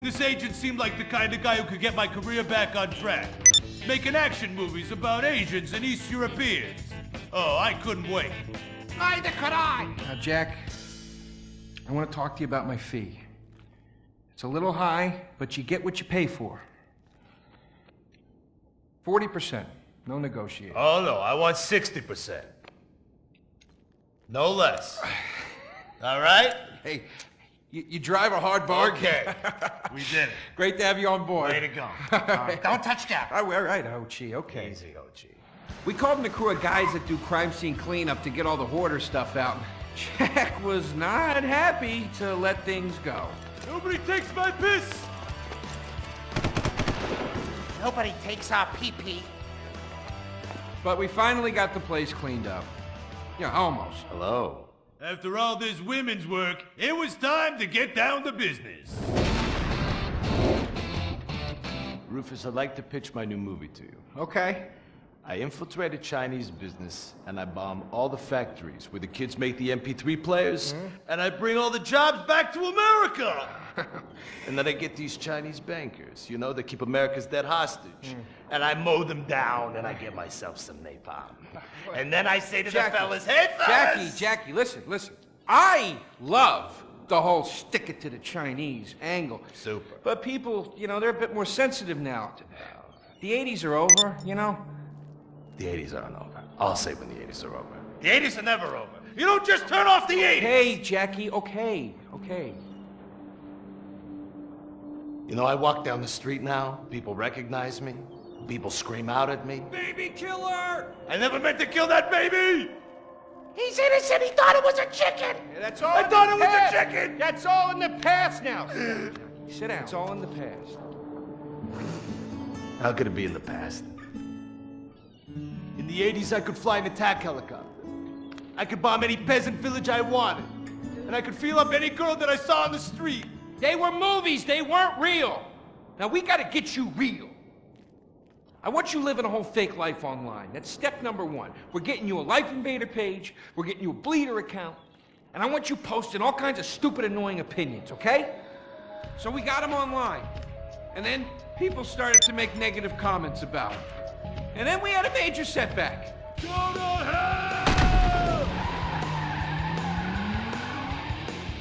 This agent seemed like the kind of guy who could get my career back on track. Making action movies about Asians and East Europeans. Oh, I couldn't wait. Neither could I. Now, Jack, I want to talk to you about my fee. It's a little high, but you get what you pay for. 40%. No negotiating. Oh, no, I want 60%. No less. All right? Hey, you drive a hard bargain. Okay. We did it. Great to have you on board. Way to go. Don't touch Jack. All right, Ho-Chi, okay. Easy, Ho-Chi. We called in a crew of guys that do crime scene cleanup to get all the hoarder stuff out. Jack was not happy to let things go. Nobody takes my piss! Nobody takes our pee-pee. But we finally got the place cleaned up. Yeah, almost. Hello. After all this women's work, it was time to get down to business. Rufus, I'd like to pitch my new movie to you. Okay. I infiltrate a Chinese business, and I bomb all the factories where the kids make the MP3 players. And I bring all the jobs back to America! And then I get these Chinese bankers, you know, that keep America's debt hostage. And I mow them down, and I get myself some napalm. And then I say to the fellas, hey, fellas! Jackie, listen. I love the whole stick it to the Chinese angle. Super. But people, you know, they're a bit more sensitive now. The 80s are over, you know? The 80s aren't over. I'll say when the 80s are over. The 80s are never over. You don't just turn off the 80s! Hey, Jackie, okay. You know, I walk down the street now, people recognize me, people scream out at me. Baby killer! I never meant to kill that baby! He's innocent. He thought it was a chicken. Yeah, that's all I thought it was a chicken! That's all in the past now. Sit down. It's all in the past. How could it be in the past? In the 80s, I could fly an attack helicopter. I could bomb any peasant village I wanted. And I could feel up any girl that I saw on the street. They were movies. They weren't real. Now, we gotta get you real. I want you living a whole fake life online. That's step number one. We're getting you a Life Invader page. We're getting you a Bleeder account. And I want you posting all kinds of stupid, annoying opinions, okay? So we got them online. And then people started to make negative comments about it. And then we had a major setback. Go to hell!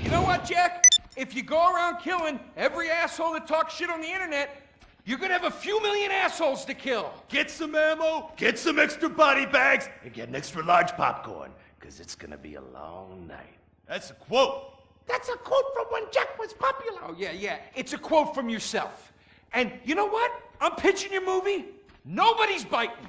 You know what, Jack? If you go around killing every asshole that talks shit on the internet, you're gonna have a few million assholes to kill. Get some ammo, get some extra body bags, and get an extra large popcorn, because it's gonna be a long night. That's a quote. That's a quote from when Jack was popular. Oh, yeah. It's a quote from yourself. And you know what? I'm pitching your movie. Nobody's biting.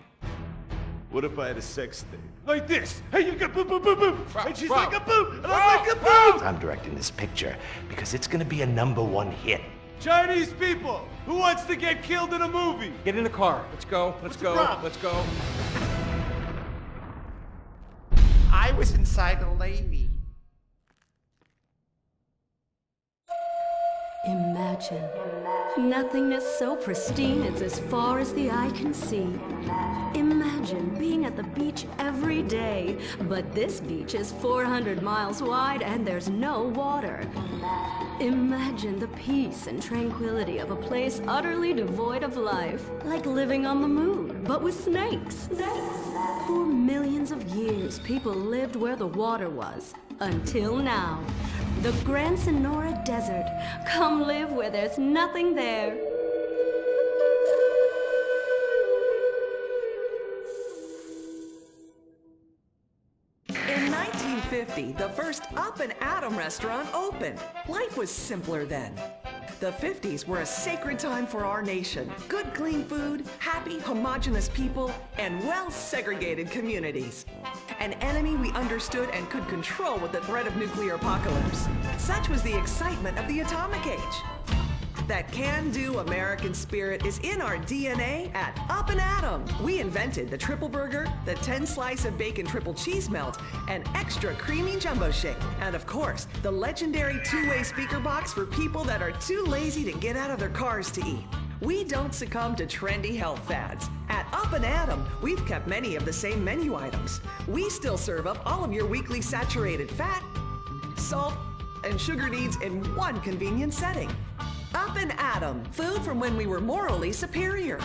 What if I had a sex tape? Like this. Hey, you got boom, boom, boom, boom. And she's like a boom, and I'm like a boom. I'm directing this picture because it's gonna be a #1 hit. Chinese people, who wants to get killed in a movie? Get in the car. Let's go. What's the problem? Let's go. I was inside a lady. Imagine nothingness so pristine it's as far as the eye can see. Imagine being at the beach every day, but this beach is 400 miles wide and there's no water. Imagine the peace and tranquility of a place utterly devoid of life, like living on the moon, but with snakes. For millions of years, people lived where the water was, until now. The Gran Sonora Desert. Come live where there's nothing there. In 1950, the first Up and Atom restaurant opened. Life was simpler then. The 50s were a sacred time for our nation. Good, clean food, happy, homogenous people, and well-segregated communities. An enemy we understood and could control with the threat of nuclear apocalypse. Such was the excitement of the atomic age. That can-do American spirit is in our DNA at Up and Atom. We invented the triple burger, the 10-slice of bacon triple cheese melt, and extra creamy jumbo shake. And of course, the legendary two-way speaker box for people that are too lazy to get out of their cars to eat. We don't succumb to trendy health fads. At Up and Atom, we've kept many of the same menu items. We still serve up all of your weekly saturated fat, salt, and sugar needs in one convenient setting. Up Up and Atom, food from when we were morally superior.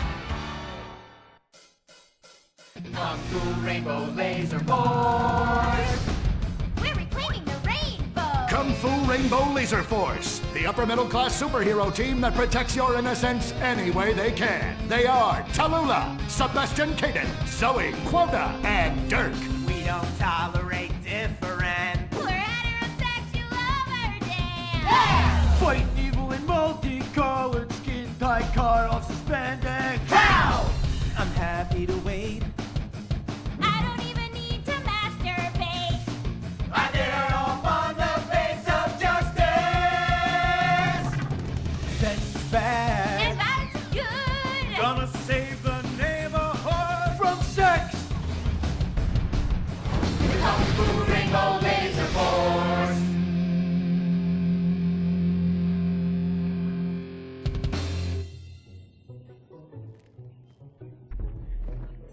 Kung Fu Rainbow Laser Force! We're reclaiming the rainbow! Kung Fu Rainbow Laser Force, the upper middle class superhero team that protects your innocence any way they can. They are Tallulah, Sebastian Caden, Zoe, Quota, and Dirk. We don't tolerate different. We're heterosexual overdance! Fighting evil in multicolored skin tight car off suspended. Cow! I'm happy to wait. I don't even need to masturbate! I did it all on the face of justice! Sex is bad. And violence is good! Gonna save the neighborhood from sex. Kung Fu Rainbow Laser Force!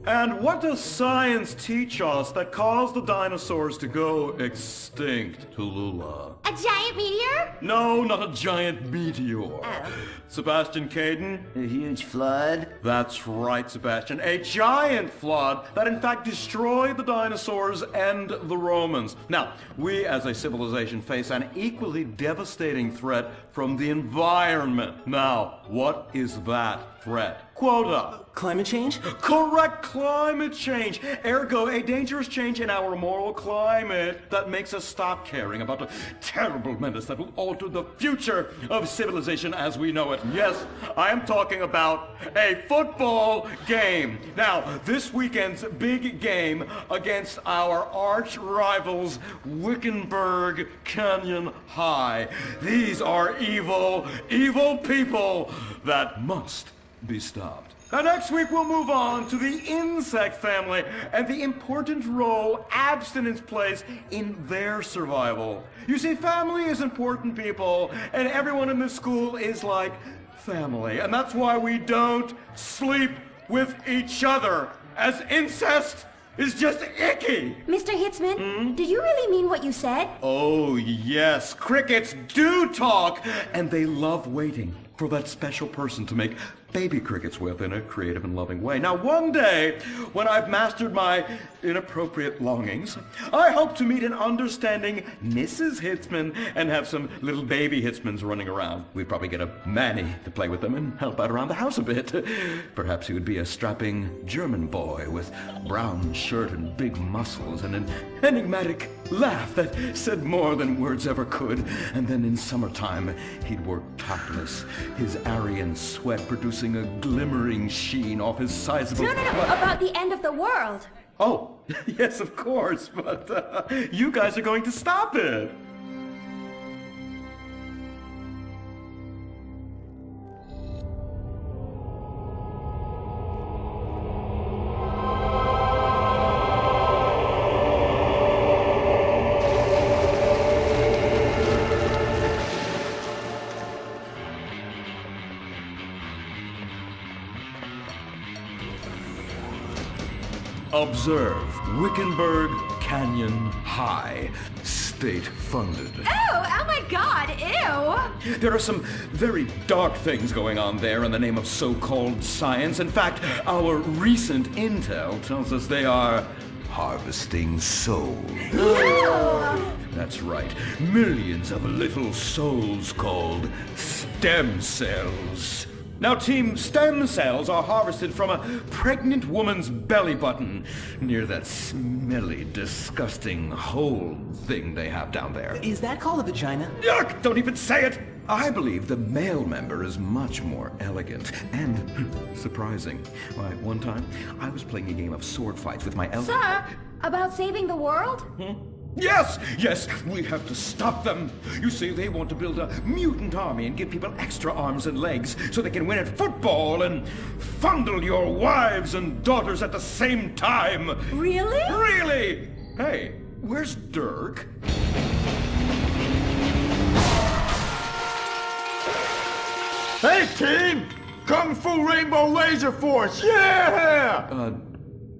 And what does science teach us that caused the dinosaurs to go extinct, Tallulah? A giant meteor? No, not a giant meteor. Sebastian Caden? A huge flood? That's right, Sebastian. A giant flood that in fact destroyed the dinosaurs and the Romans. Now, we as a civilization face an equally devastating threat from the environment. Now, what is that threat? Quota. Climate change? Correct, climate change. Ergo, a dangerous change in our moral climate that makes us stop caring about the terrible menace that will alter the future of civilization as we know it. Yes, I am talking about a football game. Now, this weekend's big game against our arch rivals, Wickenburg Canyon High. These are evil, evil people that must be stopped. Now, next week we'll move on to the insect family and the important role abstinence plays in their survival. You see, family is important, people, and everyone in this school is like family. And that's why we don't sleep with each other, as incest is just icky. Mr. Hitzman, do you really mean what you said? Oh, yes. Crickets do talk, and they love waiting for that special person to make baby crickets with in a creative and loving way. Now, one day, when I've mastered my inappropriate longings, I hope to meet an understanding Mrs. Hitzman and have some little baby Hitzmans running around. We'd probably get a Manny to play with them and help out around the house a bit. Perhaps he would be a strapping German boy with brown shirt and big muscles and an enigmatic laugh that said more than words ever could. And then in summertime, he'd work topless, his Aryan sweat producing a glimmering sheen off his sizable... No, about the end of the world. Oh, yes, of course, but you guys are going to stop it. Observe, Wickenburg Canyon High, state-funded. Oh my God, ew! There are some very dark things going on there in the name of so-called science. In fact, our recent intel tells us they are harvesting souls. That's right, millions of little souls called stem cells. Now, Team Stem Cells are harvested from a pregnant woman's belly button near that smelly, disgusting hole thing they have down there. Is that called a vagina? Yuck! Don't even say it! I believe the male member is much more elegant and surprising. Why, one time, I was playing a game of sword fights with my Sir, about saving the world? Yes, we have to stop them. You see, they want to build a mutant army and give people extra arms and legs so they can win at football and fondle your wives and daughters at the same time. Really? Really? Hey, where's Dirk? Hey, team! Kung Fu Rainbow Laser Force, yeah!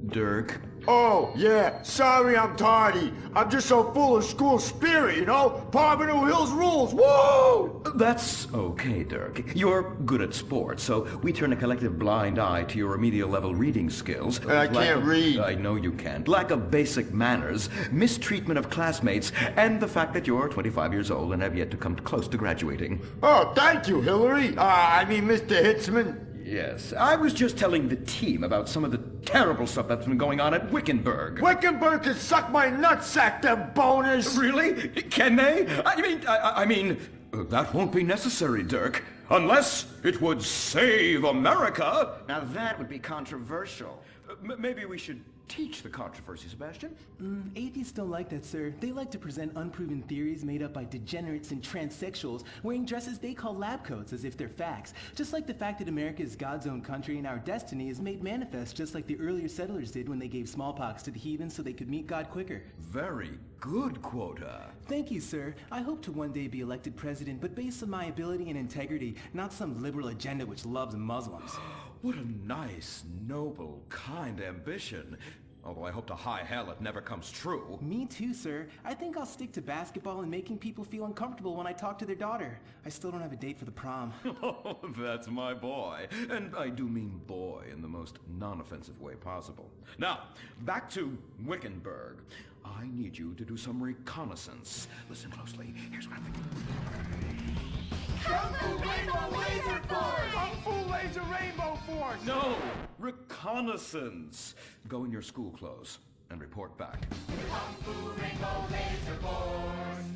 Dirk? Oh, yeah, sorry I'm tardy. I'm just so full of school spirit, you know? Parvenu Hills rules, woo! That's okay, Dirk. You're good at sports, so we turn a collective blind eye to your remedial level reading skills. And I can't read. I know you can't. Lack of basic manners, mistreatment of classmates, and the fact that you're 25 years old and have yet to come close to graduating. Oh, thank you, Hillary. I mean, Mr. Hitzman. Yes, I was just telling the team about some of the terrible stuff that's been going on at Wickenburg. Wickenburg can suck my nutsack, them boners! Really? Can they? I mean, that won't be necessary, Dirk. Unless it would save America. Now that would be controversial. Maybe we should teach the controversy, Sebastian. Atheists don't like that, sir. They like to present unproven theories made up by degenerates and transsexuals wearing dresses they call lab coats as if they're facts. Just like the fact that America is God's own country and our destiny is made manifest just like the earlier settlers did when they gave smallpox to the heathens so they could meet God quicker. Very good, Quota. Thank you, sir. I hope to one day be elected president, but based on my ability and integrity, not some liberal agenda which loves Muslims. What a nice, noble, kind ambition. Although I hope to high hell it never comes true. Me too, sir. I think I'll stick to basketball and making people feel uncomfortable when I talk to their daughter. I still don't have a date for the prom. Oh, that's my boy. And I do mean boy in the most non-offensive way possible. Now, back to Wickenburg. I need you to do some reconnaissance. Listen closely. Here's what I'm thinking. Kung Fu Rainbow Laser Force! Kung Fu Laser Rainbow Force! No! Reconnaissance! Go in your school clothes and report back. Kung Fu Rainbow Laser Force!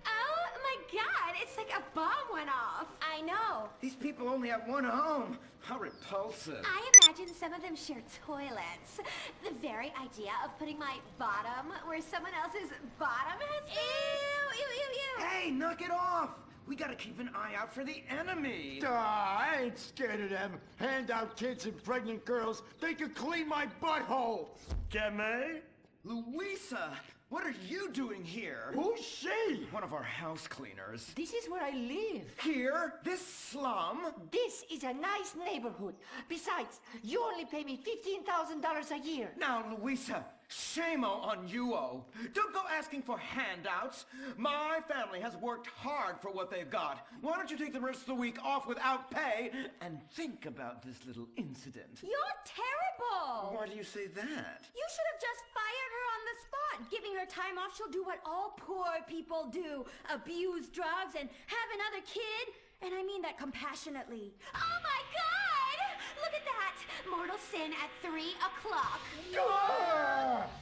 Oh my god, it's like a bomb went off. I know. These people only have one home. How repulsive. I imagine some of them share toilets. The very idea of putting my bottom where someone else's bottom has been. Ew, ew, ew, ew. Hey, knock it off. We gotta keep an eye out for the enemy. I ain't scared of them. Handout kids and pregnant girls. They can clean my butthole. Can they? Louisa, what are you doing here? Who's she? One of our house cleaners. This is where I live. Here? This slum? This is a nice neighborhood. Besides, you only pay me $15,000 a year. Now, Louisa, shame on you-o. Don't go asking for handouts. My family has worked hard for what they've got. Why don't you take the rest of the week off without pay and think about this little incident? You're terrible. Why do you say that? You should have just fired her on the spot. Giving her time off, she'll do what all poor people do. Abuse drugs and have another kid. And I mean that compassionately. Oh my God! Look at that! Mortal sin at 3 o'clock.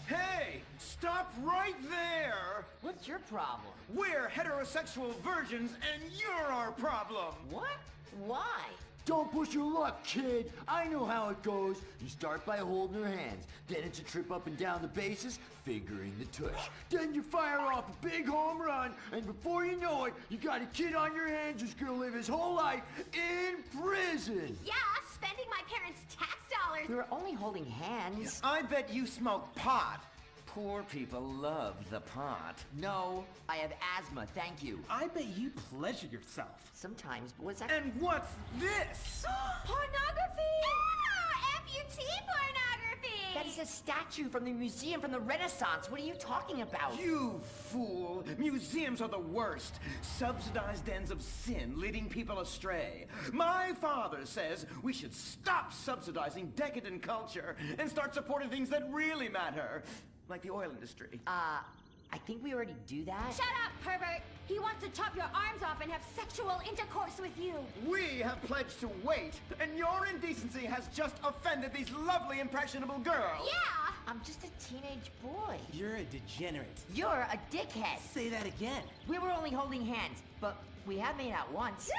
Hey, stop right there! What's your problem? We're heterosexual virgins and you're our problem! What? Why? Don't push your luck, kid. I know how it goes. You start by holding her hands. Then it's a trip up and down the bases, fingering the tush. Then you fire off a big home run, and before you know it, you got a kid on your hands who's gonna live his whole life in prison. Yeah, spending my parents' tax dollars. We were only holding hands. I bet you smoke pot. Poor people love the pot. No, I have asthma, thank you. I bet you pleasure yourself. Sometimes, but what's that? And what's this? Pornography! Amputee pornography! That is a statue from the museum from the Renaissance. What are you talking about? You fool! Museums are the worst. Subsidized dens of sin, leading people astray. My father says we should stop subsidizing decadent culture and start supporting things that really matter. Like the oil industry. I think we already do that. Shut up, pervert! He wants to chop your arms off and have sexual intercourse with you. We have pledged to wait, and your indecency has just offended these lovely, impressionable girls. Yeah! I'm just a teenage boy. You're a degenerate. You're a dickhead. Say that again. We were only holding hands, but we have made out once.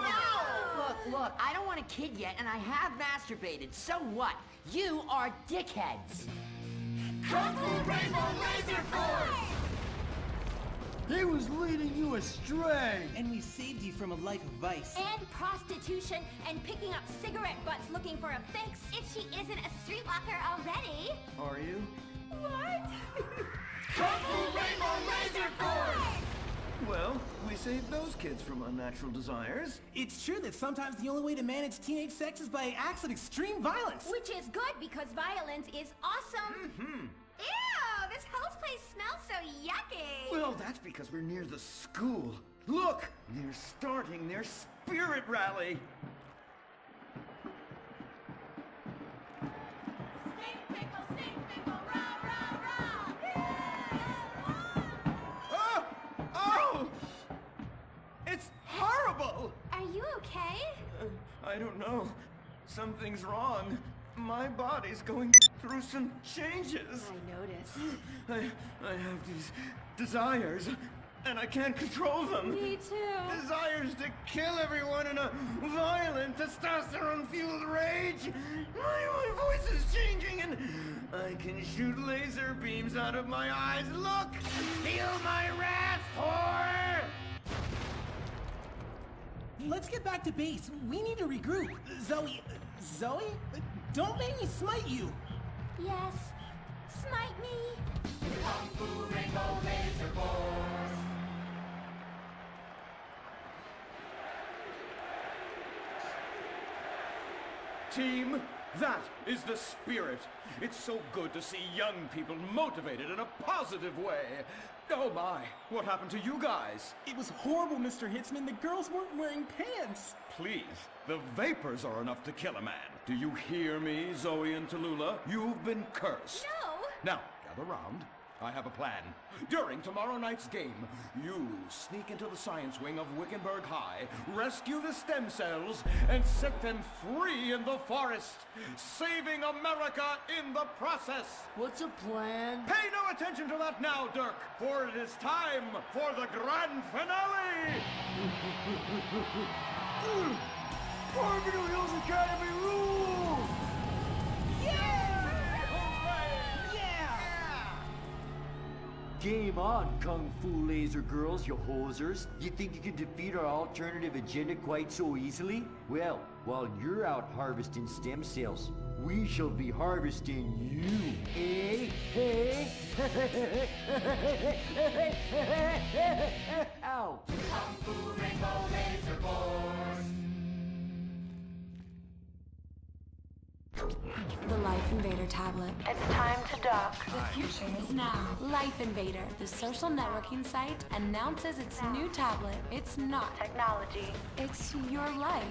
No! Look, I don't want a kid yet, and I have masturbated. So what? You are dickheads. Kung Fu Rainbow Laser Force! He was leading you astray. And we saved you from a life of vice. And prostitution and picking up cigarette butts looking for a fix if she isn't a streetwalker already. Are you? What? Kung Fu Rainbow Laser Force! Well, we saved those kids from unnatural desires. It's true that sometimes the only way to manage teenage sex is by acts of extreme violence. Which is good because violence is awesome. Ew, this whole place smells so yucky. Well, that's because we're near the school. Look, they're starting their spirit rally. Oh! It's horrible! Are you okay? I don't know. Something's wrong. My body's going through some changes. I noticed. I have these desires, and I can't control them. Me too. Desires to kill everyone in a violent, testosterone-fueled rage. My voice is changing, and I can shoot laser beams out of my eyes. Look! Feel my wrath, whore! Let's get back to base. We need to regroup. Zoe? Don't make me smite you. Yes. Smite me. Kung Fu Rainbow Laser Force. Team, that is the spirit. It's so good to see young people motivated in a positive way. Oh my, what happened to you guys? It was horrible, Mr. Hitzman. The girls weren't wearing pants. Please, the vapors are enough to kill a man. Do you hear me, Zoe and Tallulah? You've been cursed. No. Now, gather round. I have a plan. During tomorrow night's game, you sneak into the science wing of Wickenburg High, rescue the stem cells, and set them free in the forest, saving America in the process. What's a plan? Pay no attention to that now, Dirk, for it is time for the grand finale! Parvenu Hills Academy rules! Game on, Kung Fu Laser Girls, you hosers. You think you can defeat our alternative agenda quite so easily? Well, while you're out harvesting stem cells, we shall be harvesting you, eh? Hey? Ow! Kung Fu Rainbow Laser Force. The Life Invader tablet. It's time to dock. The future is now. Life Invader, the social networking site, announces its new tablet. It's not technology. It's your life.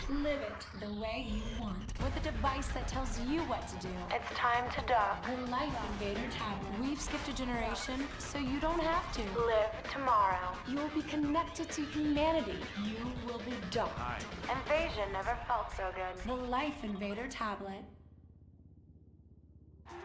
Live it the way you want. With a device that tells you what to do. It's time to dock. The Life Invader tablet. We've skipped a generation, so you don't have to. Live tomorrow. You will be connected to humanity. You will be docked. Invasion never felt so good. The Life Invader tablet.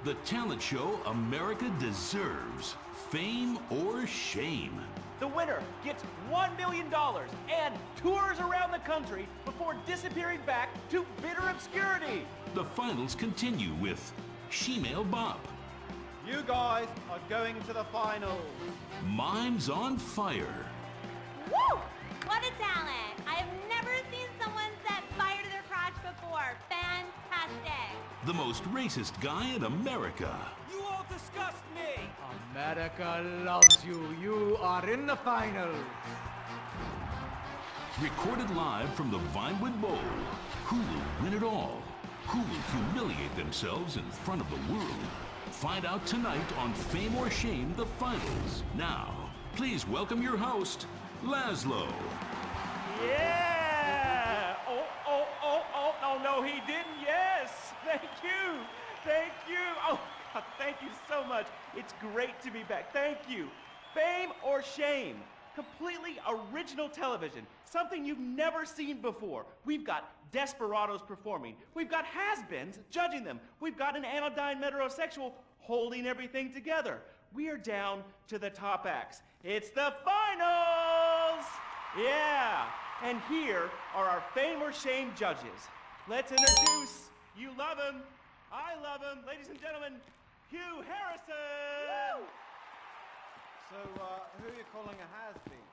The talent show America deserves. Fame or shame. The winner gets $1 million and tours around the country before disappearing back to bitter obscurity. The finals continue with Shemale Bop. You guys are going to the finals. Mimes on Fire. Woo! What a talent! I've never seen someone set fire to their crotch before. Fantastic! The most racist guy in America. You all disgust me! America loves you. You are in the finals. Recorded live from the Vinewood Bowl. Who will win it all? Who will humiliate themselves in front of the world? Find out tonight on Fame or Shame, the finals. Now, please welcome your host, Laszlo. Yeah! Oh, no, he didn't. Yes! Thank you! Thank you! Oh, God, thank you so much. It's great to be back. Thank you. Fame or Shame? Completely original television. Something you've never seen before. We've got desperados performing. We've got has-beens judging them. We've got an anodyne metrosexual holding everything together. We are down to the top acts. It's the finals! Yeah, and here are our Fame or Shame judges. Let's introduce, you love him, I love him, ladies and gentlemen, Hugh Harrison! So, who are you calling a has-been?